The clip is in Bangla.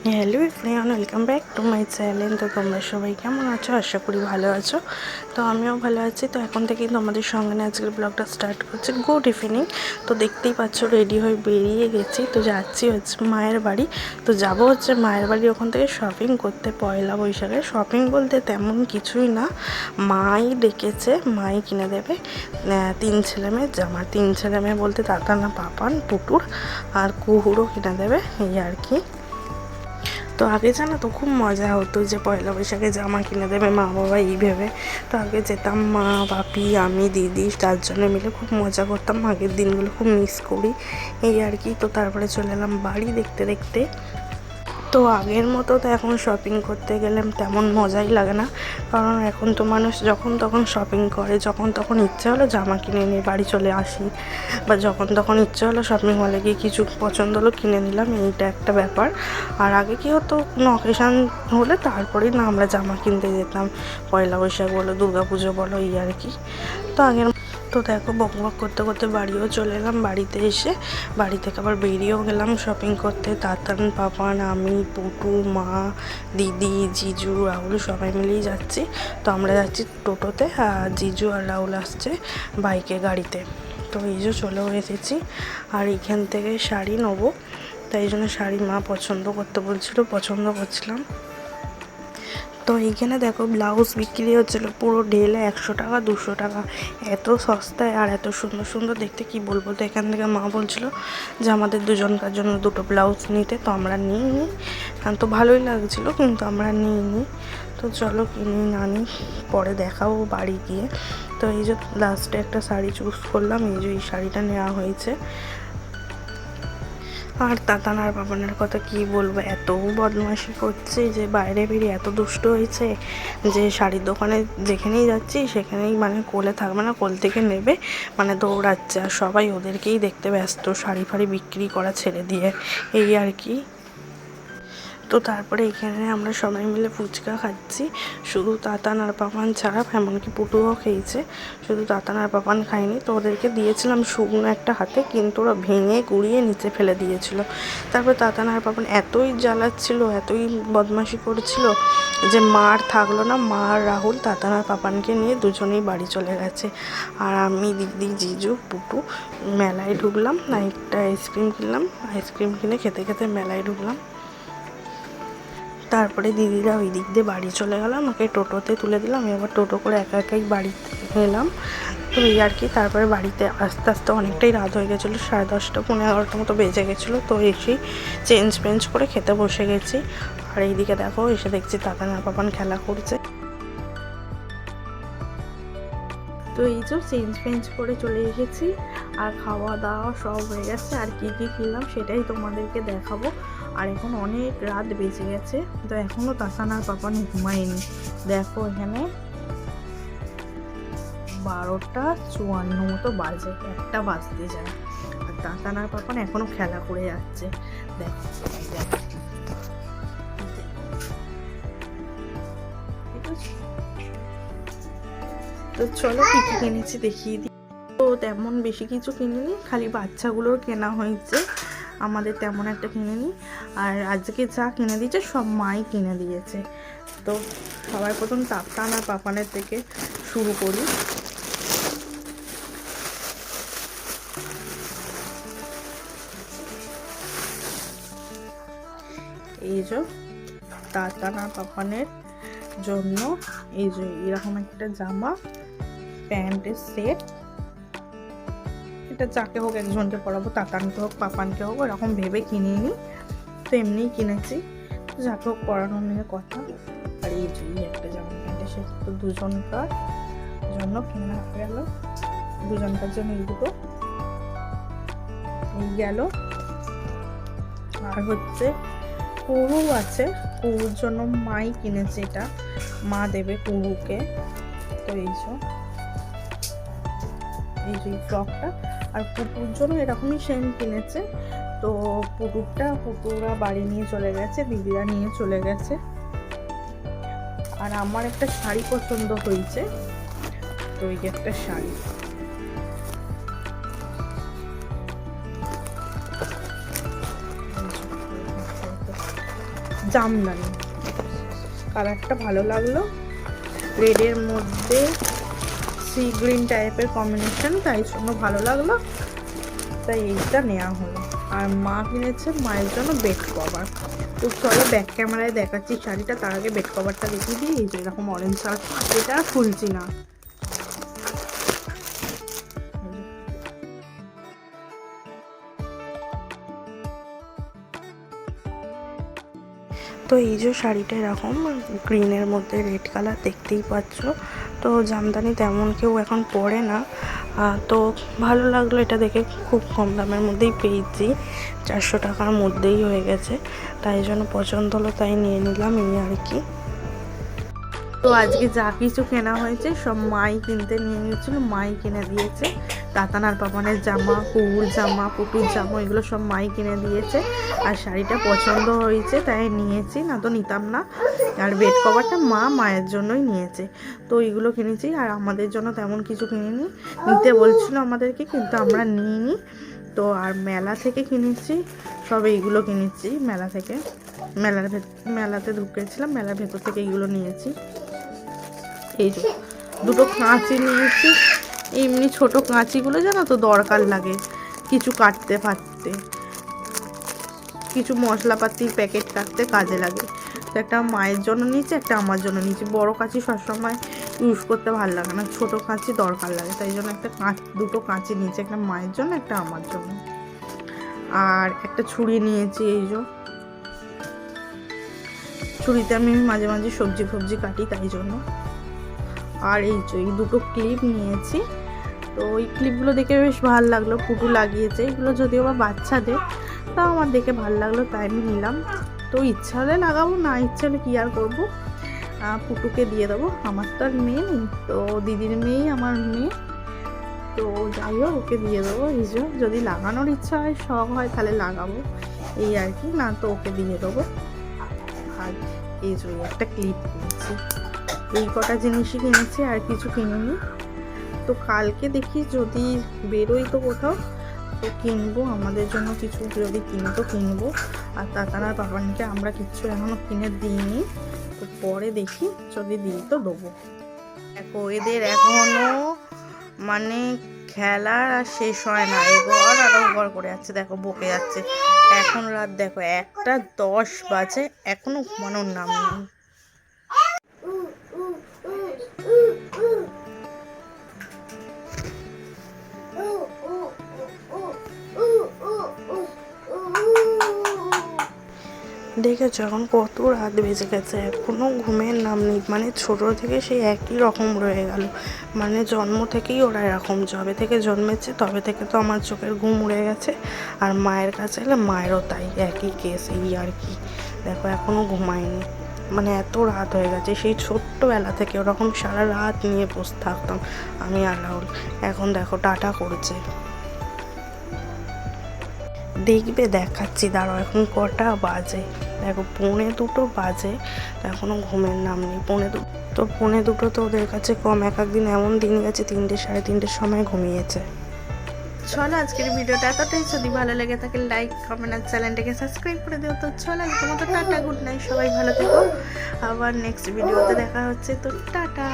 Hello everyone, welcome back to my channel. তো তোমরা সবাই কেমন আছো? আশা করি ভালো আছো। তো আমিও ভালো আছি। তো এখন থেকেই তোমাদের সঙ্গে আজকের ব্লগটা স্টার্ট করছি। Good evening. তো দেখতেই পাচ্ছ রেডি হয়ে বেরিয়ে গেছি। তো যাচ্ছি হচ্ছে মায়ের বাড়ি। তো যাব হচ্ছে মায়ের বাড়ি, ওখান থেকে শপিং করতে পয়লা বৈশাখে। শপিং বলতে তেমন কিছুই না, মাই ডেকেছে, মাই কিনে দেবে 3 ছেলে মেয়ের জামা। 3 ছেলে মেয়ে বলতে তাতানা, পাপান, পুটুর আর কুহুরও কিনে দেবে, এই আর কি। তো আগে জানো তো খুব মজা হতো যে পয়লা বৈশাখে জামা কিনে দেবে মা বাবা, এই ভেবে। তো আগে যেতাম, মা, বাপি, আমি, দিদি 4 জনে মিলে খুব মজা করতাম। আগের দিনগুলো খুব মিস করি, এই আর কি। তো তারপরে চলে এলাম বাড়ি দেখতে দেখতে। তো আগের মতো তো এখন শপিং করতে গেলে তেমন মজাই লাগে না, কারণ এখন তো মানুষ যখন তখন শপিং করে, যখন তখন ইচ্ছে হলো জামা কিনে নিয়ে বাড়ি চলে আসি, বা যখন তখন ইচ্ছে হলো শপিং মলে গিয়ে কিছু পছন্দ হলো কিনে নিলাম, এইটা একটা ব্যাপার। আর আগে কী হতো, কোনো অকেশান হলে তারপরেই না আমরা জামা কিনতে যেতাম, পয়লা বৈশাখ বলো, দুর্গা পুজো বলো, এই আর কি। তো আগের তো দেখো বকবক করতে করতে বাড়িও চলে এলাম। বাড়িতে এসে বাড়ি থেকে আবার বেরিয়েও গেলাম শপিং করতে। তাতান, পাপান, আমি, পুটু, মা, দিদি, জিজু, রাহুল সবাই মিলেই যাচ্ছি। তো আমরা যাচ্ছি টোটোতে, আর জিজু আর রাহুল আসছে বাইকে, গাড়িতে। তো এই যে চলেও এসেছি। আর এইখান থেকে শাড়ি নেবো, তাই জন্য শাড়ি মা পছন্দ করতে বলছিল, পছন্দ করছিলাম। তো এইখানে দেখো ব্লাউজ বিক্রি হচ্ছিলো পুরো ঢেলে 100 টাকা, 200 টাকা, এত সস্তায় আর এত সুন্দর সুন্দর দেখতে, কি বলবো। তো এখান থেকে মা বলছিলো যে আমাদের দুজনকার জন্য 2টো ব্লাউজ নিতে। তো আমরা নিইনি, তো ভালোই লাগছিলো, কিন্তু আমরা নিইনি। তো চলো কিনি না নিই পরে দেখাবো বাড়ি গিয়ে। তো এই যে লাস্টে একটা শাড়ি চুজ করলাম, এই যে এই শাড়িটা নেওয়া হয়েছে। আর তাতান আর পাপানের কথা কি বলবো, এত বদমাইশি করছে যে বাইরে বেরিয়ে এত দুষ্ট হয়েছে যে শাড়ির দোকানে যেখানেই যাচ্ছি সেখানেই মানে কোলে থাকবে না, কোল থেকে নেবে মানে দৌড়াচ্ছে, আর সবাই ওদেরকেই দেখতে ব্যস্ত, শাড়ি ফাড়ি বিক্রি করা ছেড়ে দিয়ে, এই আর কি। তো তারপরে এখানে আমরা সবাই মিলে ফুচকা খাচ্ছি, শুধু তাতান আর পাপান ছাড়া, এমনকি পুটুও খেয়েছে, শুধু তাতান আর পাপান খায়নি। তো ওদেরকে দিয়েছিলাম শুকনো একটা হাতে, কিন্তু ওরা ভেঙে গুঁড়িয়ে নিচে ফেলে দিয়েছিল। তারপর তাতান আর পাপান এতই জ্বালাচ্ছিল, এতই বদমাশি করছিল যে মার থাকলো না। মা আর রাহুল তাতান আর পাপানকে নিয়ে দুজনেই বাড়ি চলে গেছে। আর আমি, দিদি, জিজু, পুটু মেলায় ঢুকলাম, একটা আইসক্রিম কিনলাম, আইসক্রিম কিনে খেতে খেতে মেলায় ঢুকলাম। তারপরে দিদিরা ওই দিক দিয়ে বাড়ি চলে গেলাম, আমাকে টোটোতে তুলে দিলাম, আমি আবার টোটো করে একা একাই বাড়ি এলাম। তো এই আর কি। তারপরে বাড়িতে আস্তে আস্তে অনেকটাই রাত হয়ে গেছিলো, 10:30, 11:30 মতো বেজে গেছিলো। তো এসেই চেঞ্জ করে খেতে বসে গেছি। আর এইদিকে দেখো এসে দেখছি তাতান আর পাপান খেলা করছে। তো এই যে চেঞ্জ করে চলে এসেছি, আর খাওয়া দাওয়া সব হয়ে গেছে। আর কী কী কিনলাম সেটাই তোমাদেরকে দেখাবো। আর এখন অনেক রাত বেজে গেছে, তো এখনও তাতান আর পাপান ঘুমায়নি। দেখো এখানে 12:54 মতো বাজে, 1টা বাজতে যায়, আর তাতান আর পাপান এখনও খেলা করে যাচ্ছে। দেখো দেখো, ঠিক আছে। তো চলো কী কী কিনেছি দেখিয়ে দিই। তো তেমন বেশি কিছু কিনিনি, খালি বাচ্চাগুলোর কেনা হয়েছে, আমাদের তেমন একটা কিনিনি। আর আজকে যা কিনে দিয়েছে সব মাই কিনে দিয়েছে। তো সবার প্রথম তাতান আর পাপানের থেকে শুরু করি। এই যে তাতান আর পাপানের জন্য এই যে এরকম একটা জামা, প্যান্টের সেট, এটা যাকে হোক একজনকে পরাবো, তাতানকে হোক পাপানকে হোক, এরকম ভেবে কিনিনি, তো এমনিই কিনেছি, যাকে হোক পরানো নিয়ে কথা। আর এই যে একটা জামা প্যান্টের সেট, তো দুজনকার জন্য কেনা হয়ে গেল, দুজনকার জন্য এই দুটো এই গেল। আর হচ্ছে কুরু আছে, কুরুর জন্য মাই কিনেছে, এটা মা দেবে কুরুকে। তো এই যে ফ্রকটা। আর পুটুর জন্য এরকমই সেম কিনেছে। তো পুটুরা বাড়ি নিয়ে চলে গেছে, দিদিরা নিয়ে চলে গেছে। আর আমার একটা শাড়ি পছন্দ হয়েছে, তো এই যে একটা শাড়ি, জামদানি কালারটা ভালো লাগলো, রেডের মধ্যে সি গ্রিন টাইপের কম্বিনেশন, তাই জন্য ভালো লাগলো, তাই এইটা নেওয়া হলো। আর মা কিনেছে মায়ের জন্য বেড কভার। তো চলো ব্যাক ক্যামেরায় দেখাচ্ছি শাড়িটা, তার আগে বেড কভারটা দেখিয়ে দিই। এই যে এরকম অরেঞ্জ কালার, এটা আর খুলছি না। তো এই যে শাড়িটা এরকম গ্রিনের মধ্যে রেড কালার, দেখতেই পাচ্ছ। তো জামদানি তেমন কেউ এখন পরে না, তো ভালো লাগলো এটা দেখে। খুব কম দামের মধ্যেই পেয়েছি, 400 টাকার মধ্যেই হয়ে গেছে, তাই জন্য পছন্দ হলো, তাই নিয়ে নিলাম, এই আর কি। তো আজকে যা কিছু কেনা হয়েছে সব মাই কিনতে নিয়ে নিয়েছিল, মাই কিনে দিয়েছে। তাতানার পাপানের জামা, কুকুর জামা, পুটুর জামা, এগুলো সব মাই কিনে দিয়েছে। আর শাড়িটা পছন্দ হয়েছে তাই নিয়েছি, না তো নিতাম না। আর বেড কভারটা মায়ের জন্যই নিয়েছে, তো এইগুলো কিনেছি। আর আমাদের জন্য তেমন কিছু কিনিনি, নিতে বলছিল আমাদেরকে, কিন্তু আমরা নিইনি। তো আর মেলা থেকে কিনেছি, সব এইগুলো কিনেছি মেলা থেকে। মেলাতে ঢুকেছিলাম, মেলার ভেতর থেকে এইগুলো নিয়েছি। এই যে দুটো কাঁচি নিয়েছি, এমনি ছোট কাঁচিগুলো জানো তো দরকার লাগে কিছু কাটতে ফাটতে, কিছু মশলাপাতির প্যাকেট কাটতে কাজে লাগে। তো একটা মায়ের জন্য নিয়েছি, একটা আমার জন্য নিয়েছি। বড় কাঁচি সবসময় ইউজ করতে ভালো লাগে না, ছোট কাঁচি দরকার লাগে, তাই জন্য দুটো কাঁচি নিয়েছি, একটা মায়ের জন্য, একটা আমার জন্য। আর একটা ছুরি নিয়েছি, এই যে ছুরিতে আমি মাঝে মাঝে সবজি ফবজি কাটি, তাই জন্য। আর এই যে এই দুটো ক্লিপ নিয়েছি, তো ওই ক্লিপগুলো দেখে বেশ ভালো লাগলো, পুটু লাগিয়েছে। এগুলো যদিও বা বাচ্চাদের, তাও আমার দেখে ভালো লাগলো, তাই আমি নিলাম। তো ইচ্ছা হলে লাগাবো, না ইচ্ছা হলে কী আর করবো, পুটুকে দিয়ে দেবো। আমার তো আর মেয়ে নেই, তো দিদির মেয়েই আমার মেয়ে, তো যাই হোক ওকে দিয়ে দেবো। এই যে যদি লাগানোর ইচ্ছা হয়, শখ হয়, তাহলে লাগাবো, এই আর কি, না তো ওকে দিয়ে দেবো। আর এই যে একটা ক্লিপ কিনেছি, এই কটা জিনিসই কিনেছি, আর কিছু কিনিনি। তো কালকে দেখি যদি বেরোই তো কোথাও, তো কিনবো আমাদের জন্য কিছু, যদি কিনি তো কিনবো। আর তাতানার পাপানকে আমরা কিচ্ছু এখনও কিনে দিইনি, তো পরে দেখি যদি দিই তো দেবো। দেখো এদের এখনও মানে খেলার আর শেষ হয় না, এগোর আর ওগর করে যাচ্ছে, দেখো বকে যাচ্ছে। এখন রাত দেখো 1:10 বাজে, এখনও ঘুমানোর নাম নেই। দেখেছো এখন কত রাত বেজে গেছে, এখনও ঘুমের নাম নেই। মানে ছোটো থেকে সেই একই রকম রয়ে গেল, মানে জন্ম থেকেই ওরা এরকম, যবে থেকে জন্মেছে তবে থেকে তো আমার চোখের ঘুম উড়ে গেছে। আর মায়ের কাছে এলে মায়েরও তাই একই কেস, এই আর কি। দেখো এখনও ঘুমায়নি, মানে এত রাত হয়ে গেছে। সেই ছোট্টবেলা থেকে ওরকম সারা রাত নিয়ে বসে থাকতাম আমি আর রাহুল। এখন দেখো টাটা করছে। দেখবে দেখাচ্ছি, দাঁড়াও এখন কটা বাজে, দেখো 1:45 বাজে, এখনও ঘুমের নাম নেই। 1:45 তো 1:45 তো ওদের কাছে কম, এক একদিন এমন দিন গেছে 3টে সাড়ে 3টের সময় ঘুমিয়েছে। চলো আজকের ভিডিওটা এতটাই, যদি ভালো লেগে থাকে লাইক কমেন্ট আর চ্যানেলটাকে সাবস্ক্রাইব করে দিও। তো চলো তোমার তো টাটা, গুড নাইট, সবাই ভালো থেকো, আবার নেক্সট ভিডিওতে দেখা হচ্ছে, তো টাটা।